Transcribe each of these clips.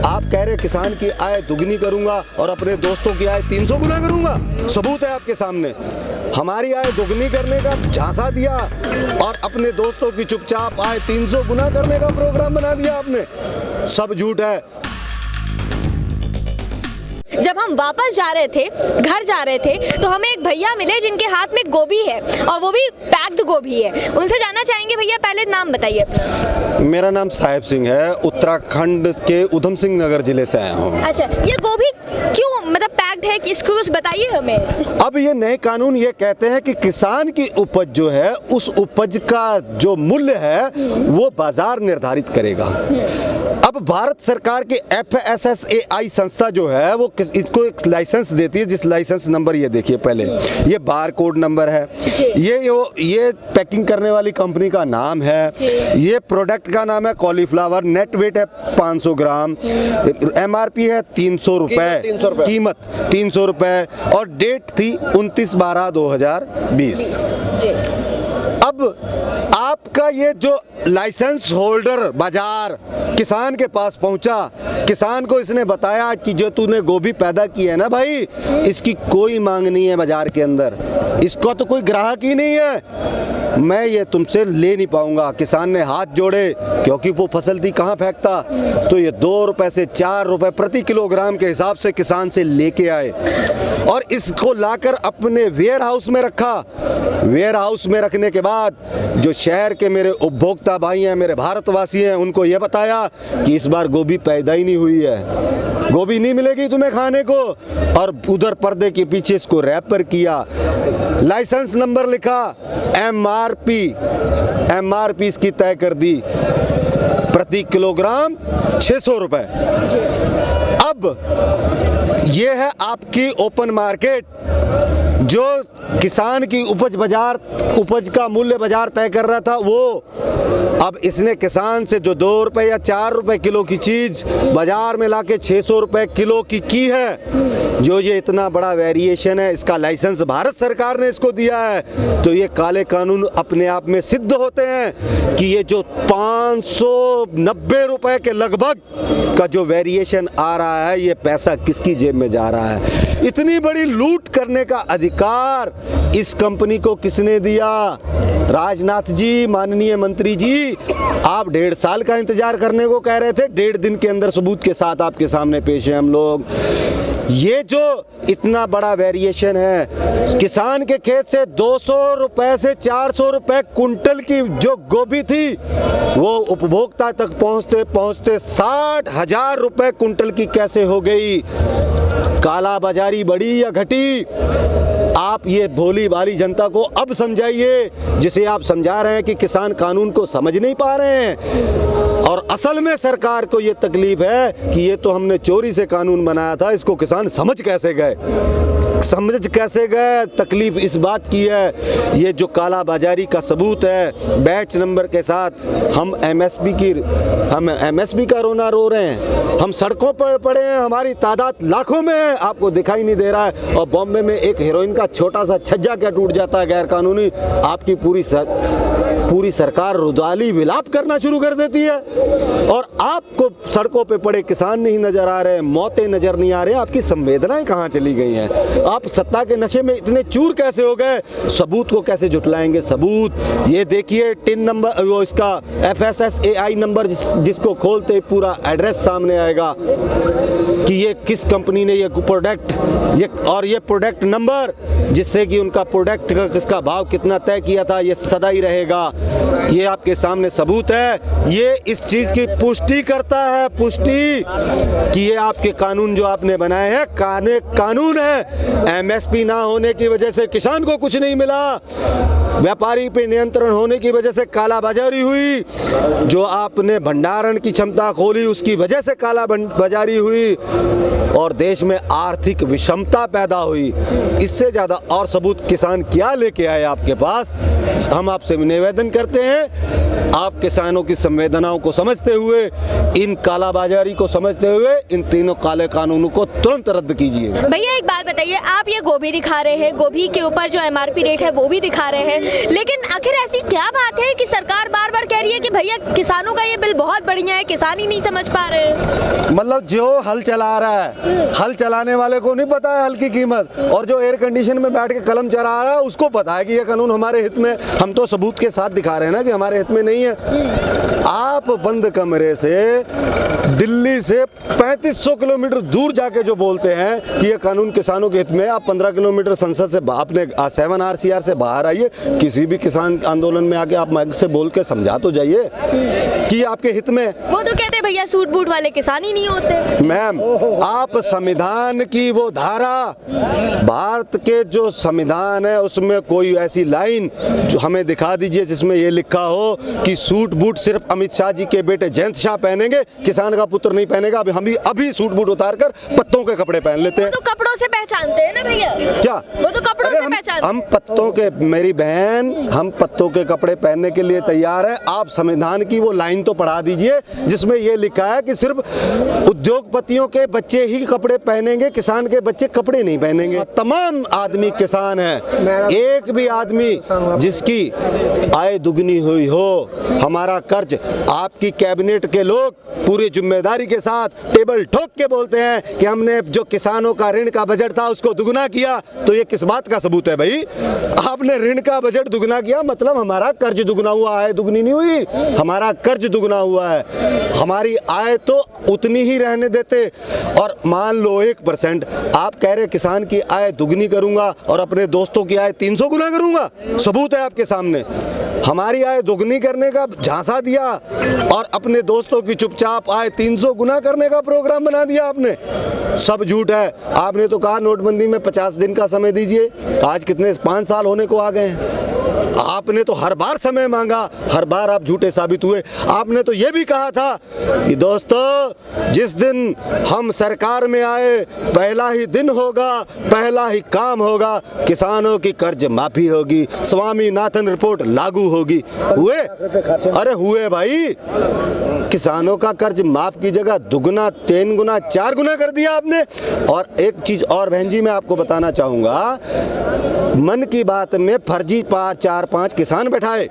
आप कह रहे किसान की आय दुगनी करूंगा और अपने दोस्तों की आय 300 गुना करूंगा। सबूत है आपके सामने। हमारी आय दुगनी करने का झांसा दिया और अपने दोस्तों की चुपचाप आय 300 गुना करने का प्रोग्राम बना दिया आपने। सब झूठ है। जब हम वापस जा रहे थे, घर जा रहे थे, तो हमें एक भैया मिले जिनके हाथ में गोभी है और वो भी पैक्ड गोभी है। उनसे जानना चाहेंगे, भैया पहले नाम बताइए अपना। मेरा नाम साहेब सिंह है, उत्तराखंड के उधम सिंह नगर जिले से आया हूँ। अच्छा, ये गोभी क्यों मतलब पैक्ड है, किसको कुछ बताइए हमें। अब ये नए कानून ये कहते हैं कि किसान की उपज जो है उस उपज का जो मूल्य है वो बाजार निर्धारित करेगा। अब भारत सरकार के FSSAI संस्था जो है वो इसको एक लाइसेंस देती है, जिस लाइसेंस नंबर ये देखिए पहले, ये बार कोड नंबर है, ये पैकिंग करने वाली कंपनी का नाम है, ये प्रोडक्ट का नाम है कॉलीफ्लावर, नेट वेट है 500 ग्राम, MRP है 300 रुपए, कीमत 300 रुपए और डेट थी 29/12/2020। अब आपका ये जो लाइसेंस होल्डर बाजार किसान के पास पहुंचा, किसान को इसने बताया कि जो तूने गोभी पैदा की है ना भाई, इसकी कोई मांग नहीं है बाजार के अंदर, इसको तो कोई ग्राहक ही नहीं है, मैं ये तुमसे ले नहीं पाऊंगा। किसान ने हाथ जोड़े, क्योंकि वो फसल थी कहाँ फेंकता, तो ये 2 रुपए से 4 रुपए प्रति किलोग्राम के हिसाब से किसान से लेके आए और इसको लाकर अपने वेयर हाउस में रखा। वेयर हाउस में रखने के बाद जो शहर के मेरे उपभोक्ता भाई हैं, मेरे भारतवासी हैं, उनको ये बताया कि इस बार गोभी पैदा ही नहीं हुई है, गोभी नहीं मिलेगी तुम्हें खाने को, और उधर पर्दे के पीछे इसको रैपर किया, लाइसेंस नंबर लिखा, MRP इसकी तय कर दी प्रति किलोग्राम 600 रुपए। अब ये है आपकी ओपन मार्केट, जो किसान की उपज का मूल्य बाजार तय कर रहा था वो, अब इसने किसान से जो 2 रुपए या 4 रुपए किलो की चीज बाजार में लाके 600 रुपए किलो की है। जो ये इतना बड़ा वेरिएशन है, इसका लाइसेंस भारत सरकार ने इसको दिया है, तो ये काले कानून अपने आप में सिद्ध होते हैं कि ये जो 590 रुपए के लगभग का जो वेरिएशन आ रहा है, ये पैसा किसकी जेब में जा रहा है। इतनी बड़ी लूट करने का अधिकार इस कंपनी को किसने दिया? राजनाथ जी, माननीय मंत्री जी, आप 1.5 साल का इंतजार करने को कह रहे थे, 1.5 दिन के अंदर सबूत के साथ आपके सामने पेश है हम लोग। ये जो इतना बड़ा वेरिएशन है, किसान के खेत से 200 रुपए से 400 रुपए कुंटल की जो गोभी थी, वो उपभोक्ता तक पहुंचते पहुंचते 60,000 रुपए कुंटल की कैसे हो गई? काला बाजारी बढ़ी या घटी? आप ये भोली भाली जनता को अब समझाइए, जिसे आप समझा रहे हैं कि किसान कानून को समझ नहीं पा रहे हैं। और असल में सरकार को ये तकलीफ है कि ये तो हमने चोरी से कानून बनाया था, इसको किसान समझ कैसे गए? तकलीफ इस बात की है, ये जो काला बाजारी का सबूत है बैच नंबर के साथ, हम MSP का रोना रो रहे हैं, हम सड़कों पर पड़े हैं, हमारी तादाद लाखों में है, आपको दिखाई नहीं दे रहा है। और बॉम्बे में एक हीरोइन का छोटा सा छज्जा क्या टूट जाता है गैर कानूनी, आपकी पूरी सरकार रुदाली विलाप करना शुरू कर देती है, और आपको सड़कों पे पड़े किसान नहीं नजर आ रहे, मौतें नजर नहीं आ रहे, आपकी संवेदनाएं कहाँ चली गई हैं? आप सत्ता के नशे में इतने चूर कैसे हो गए? सबूत को कैसे जुटलाएंगे? सबूत ये देखिए, टिन नंबर, वो इसका FSSAI नंबर, जिसको खोलते पूरा एड्रेस सामने आएगा कि ये किस कंपनी ने ये प्रोडक्ट, ये प्रोडक्ट नंबर, जिससे कि उनका प्रोडक्ट का किसका भाव कितना तय किया था, ये सदा ही रहेगा। ये आपके सामने सबूत है, ये इस चीज की पुष्टि करता है, कि ये आपके कानून जो आपने बनाए हैं कानून है। MSP ना होने की वजह से किसान को कुछ नहीं मिला, व्यापारी पे नियंत्रण होने की वजह से काला बाजारी हुई, जो आपने भंडारण की क्षमता खोली उसकी वजह से काला बाजारी हुई, और देश में आर्थिक विषमता पैदा हुई। इससे ज्यादा और सबूत किसान क्या लेके आए आपके पास? हम आपसे निवेदन करते हैं, आप किसानों की संवेदनाओं को समझते हुए, इन काला बाजारी को समझते हुए, इन तीनों काले कानूनों को तुरंत रद्द कीजिए। भैया एक बात बताइए, आप ये गोभी दिखा रहे हैं, गोभी के ऊपर जो MRP रेट है वो भी दिखा रहे हैं, लेकिन आखिर ऐसी क्या बात है कि सरकार बार बार कह रही है कि भैया किसानों का ये बिल बहुत बढ़िया है, किसान ही नहीं समझ पा रहे हैं? मतलब जो हल चला रहा है, हल चलाने वाले को नहीं पता है हल की कीमत, और जो एयर कंडीशन में बैठ के कलम चला रहा है उसको पता है कि ये कानून हमारे हित में। हम तो सबूत के साथ दिखा रहे हैं ना कि हमारे हित में नहीं है। आप बंद कमरे से दिल्ली से 3500 किलोमीटर दूर जाके जो बोलते हैं कि ये कानून किसानों के हित में, आप 15 किलोमीटर संसद से आपने 7 RCR से बाहर आइए, किसी भी किसान आंदोलन में आके आप माइक से बोल के समझा तो जाइए कि आपके हित में। वो तो कहते हैं भैया सूट बूट वाले किसान ही नहीं होते। मैम, आप संविधान की वो धारा, भारत के जो संविधान है उसमें कोई ऐसी लाइन जो हमें दिखा दीजिए जिसमें ये लिखा हो कि सूट बूट सिर्फ अमित शाह जी के बेटे जयंत शाह पहनेंगे, किसान का पुत्र नहीं पहनेगा। अभी सूट बूट उतार कर पत्तों के कपड़े पहन लेते हैं। वो तो कपड़ों से पहचानते हैं ना भैया। क्या? वो तो कपड़ों से पहचानते हैं। हम पत्तों के, मेरी बहन, हम पत्तों के कपड़े पहनने के लिए तैयार है। आप संविधान की वो लाइन तो पढ़ा दीजिए जिसमें ये लिखा है कि सिर्फ उद्योगपतियों के बच्चे ही कपड़े पहनेंगे, किसान के बच्चे कपड़े नहीं पहनेंगे। तमाम आदमी किसान है, एक भी आदमी जिसकी आय दुगनी हुई हो, हमारा कर्ज, आपकी कैबिनेट के लोग पूरी जिम्मेदारी के साथ टेबल ठोक के बोलते हैं कि हमने जो किसानों का ऋण का बजट था उसको दुगना किया, तो ये किस बात का सबूत है भाई? आपने ऋण का बजट दुगना किया मतलब हमारा कर्ज दुगना हुआ है, दुगनी नहीं हुई, हमारा कर्ज दुगना हुआ है। हमारी आय तो उतनी ही रहने देते, और मान लो 1%, आप कह रहे किसान की आय दुगनी करूंगा और अपने दोस्तों की आय 300 गुना करूंगा। सबूत है आपके सामने। हमारी आय दोगुनी करने का झांसा दिया और अपने दोस्तों की चुपचाप आय 300 गुना करने का प्रोग्राम बना दिया आपने। सब झूठ है। आपने तो कहा नोटबंदी में 50 दिन का समय दीजिए, आज कितने 5 साल होने को आ गए हैं। आपने तो हर बार समय मांगा, हर बार आप झूठे साबित हुए। आपने तो ये भी कहा था कि दोस्तों जिस दिन हम सरकार में आए पहला ही दिन होगा, पहला ही काम होगा, किसानों की कर्ज माफी होगी, स्वामीनाथन रिपोर्ट लागू होगी। हुए? अरे हुए भाई। किसानों का कर्ज माफ की जगह दुगना, 3 गुना, 4 गुना कर दिया आपने। और एक चीज और बहन जी मैं आपको बताना चाहूंगा, मन की बात में फर्जी 4-5 किसान बैठाए,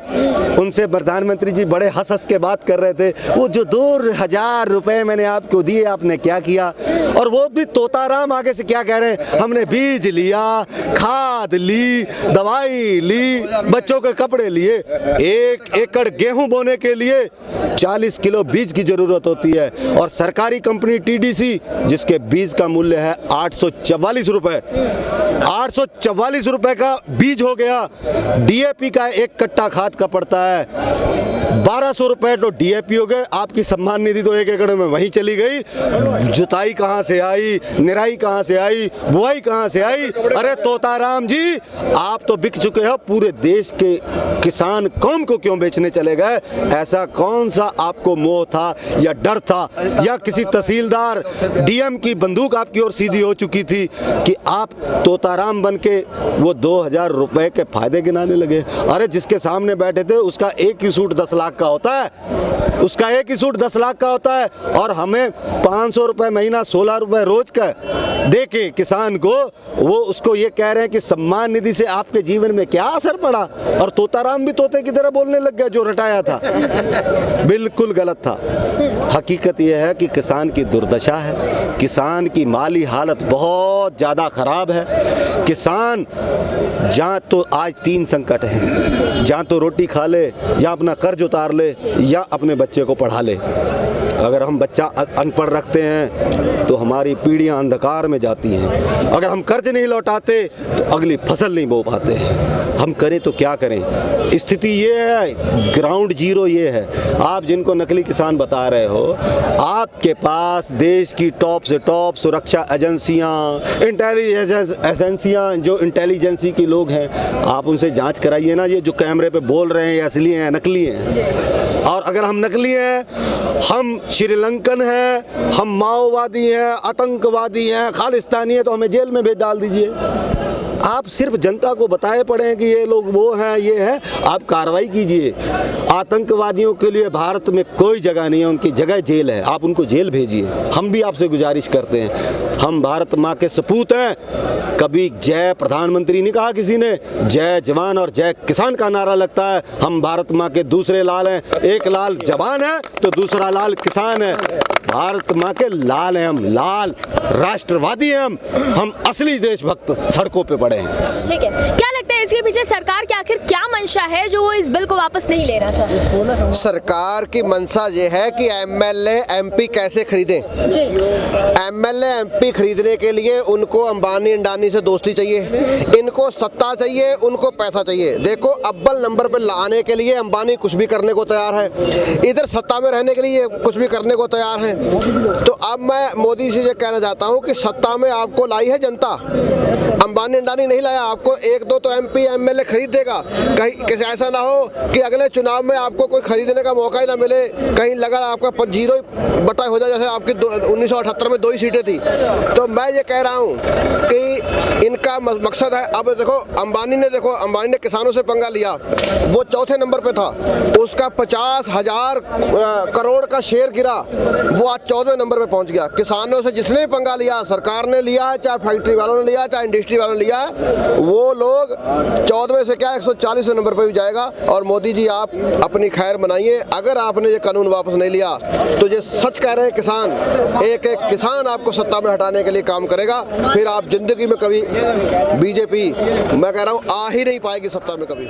उनसे प्रधानमंत्री जी बड़े हंस हंस के बात कर रहे थे, वो जो 2000 रुपए मैंने आपको दिए आपने क्या किया? और वो भी तोताराम आगे से क्या कह रहे हैं, हमने बीज लिया, खाद ली, दवाई ली, बच्चों के कपड़े लिए। 1 एकड़ गेहूं बोने के लिए 40 किलो बीज की जरूरत होती है, और सरकारी कंपनी TDC जिसके बीज का मूल्य है 844 रुपए, 844 रुपए का बीज हो गया। DAP का 1 कट्टा खाद का पड़ता है 1200 रुपए, तो DAP हो गए। आपकी सम्मान निधि तो 1 एकड़ में वहीं चली गई। जुताई कहाँ से आई, निराई कहाँ से आई, बुआई कहाँ से आई? अरे तोताराम जी, आप तो बिक चुके हो। पूरे देश के किसान कौम को क्यों बेचने चले गए? ऐसा कौन सा आपको मोह था या डर था, या किसी तहसीलदार DM की बंदूक आपकी ओर सीधी हो चुकी थी कि आप तोताराम बन के वो 2000 रुपए के फायदे गिनाने लगे? अरे जिसके सामने बैठे थे उसका एक ही सूट 10 लाख का होता है, उसका एक ही सूट 10 लाख का होता है, और हमें 500 रुपए महीना, 16 रुपए रोज का दे के किसान को, वो उसको ये कह रहे हैं कि सम्मान निधि से आपके जीवन में क्या असर पड़ा? और तोताराम भी तोते की तरह बोलने लग गया जो रटाया था। बिल्कुल गलत था। हकीकत यह है कि किसान की दुर्दशा है, किसान की माली हालत बहुत ज़्यादा खराब है। किसान जहाँ तो आज 3 संकट हैं, जहाँ तो रोटी खा ले, या अपना कर्ज उतार ले, या अपने बच्चे को पढ़ा ले। अगर हम बच्चा अनपढ़ रखते हैं तो हमारी पीढ़ियां अंधकार में जाती हैं। अगर हम कर्ज नहीं लौटाते तो अगली फसल नहीं बो पाते हैं। हम करें तो क्या करें? स्थिति ये है, ग्राउंड जीरो ये है। आप जिनको नकली किसान बता रहे हो, आपके पास देश की टॉप से टॉप सुरक्षा एजेंसियां, इंटेलिजेंस एजेंसियां, जो इंटेलिजेंसी के लोग हैं, आप उनसे जांच कराइए ना, ये जो कैमरे पे बोल रहे हैं ये असली हैं नकली हैं। और अगर हम नकली हैं, हम श्रीलंकन हैं, हम माओवादी हैं, आतंकवादी हैं, खालिस्तानी हैं, तो हमें जेल में भेज डाल दीजिए। आप सिर्फ जनता को बताए पड़े हैं कि ये लोग वो हैं, ये हैं, आप कार्रवाई कीजिए। आतंकवादियों के लिए भारत में कोई जगह नहीं है, उनकी जगह जेल है, आप उनको जेल भेजिए। हम भी आपसे गुजारिश करते हैं। हम भारत माँ के सपूत हैं। कभी जय प्रधानमंत्री नहीं कहा किसी ने, जय जवान और जय किसान का नारा लगता है। हम भारत माँ के दूसरे लाल हैं, एक लाल जवान है तो दूसरा लाल किसान है। भारत माँ के लाल हैं हम, लाल राष्ट्रवादी हैं हम असली देशभक्त सड़कों पे पड़े हैं। ठीक है, क्या लगता है इसके पीछे सरकार की आखिर क्या मंशा है जो वो इस बिल को वापस नहीं लेना चाहती? सरकार की मंशा ये है कि एमएलए एमपी कैसे खरीदें। जी। एमएलए एमपी खरीदने के लिए उनको अंबानी अंडानी से दोस्ती चाहिए, इनको सत्ता चाहिए, उनको पैसा चाहिए। देखो अव्वल नंबर पे लाने के लिए अंबानी कुछ भी करने को तैयार है, इधर सत्ता में रहने के लिए कुछ भी करने को तैयार है। तो अब मैं मोदी से ये कहना चाहता हूँ कि सत्ता में आपको लाई है जनता, अंबानी अंडानी नहीं लाया। आपको एक दो तो एमपी एमएलए खरीद देगा, कहीं कैसे ऐसा ना हो कि अगले चुनाव में आपको कोई खरीदने का मौका ही ना मिले, कहीं लगा आपका जीरो बटा हो जाए, जैसे आपकी 1978 में 2 ही सीटें थी। तो मैं ये कह रहा हूँ कि इनका मकसद है। अब देखो अंबानी ने किसानों से पंगा लिया, वो चौथे नंबर पे था, उसका 50,000 करोड़ का शेयर गिरा, वो आज 14वें नंबर पे पहुंच गया। किसानों से जिसने भी पंगा लिया, सरकार ने लिया है, चाहे फैक्ट्री वालों ने लिया, चाहे इंडस्ट्री वालों ने लिया, वो लोग 14वें से क्या 140वें नंबर पे भी जाएगा। और मोदी जी आप अपनी खैर बनाइए, अगर आपने ये कानून वापस नहीं लिया तो ये सच कह रहे हैं किसान, एक एक किसान आपको सत्ता में हटाने के लिए काम करेगा। फिर आप जिंदगी में कभी बीजेपी मैं कह रहा हूँ आ ही नहीं पाएगी सत्ता में कभी।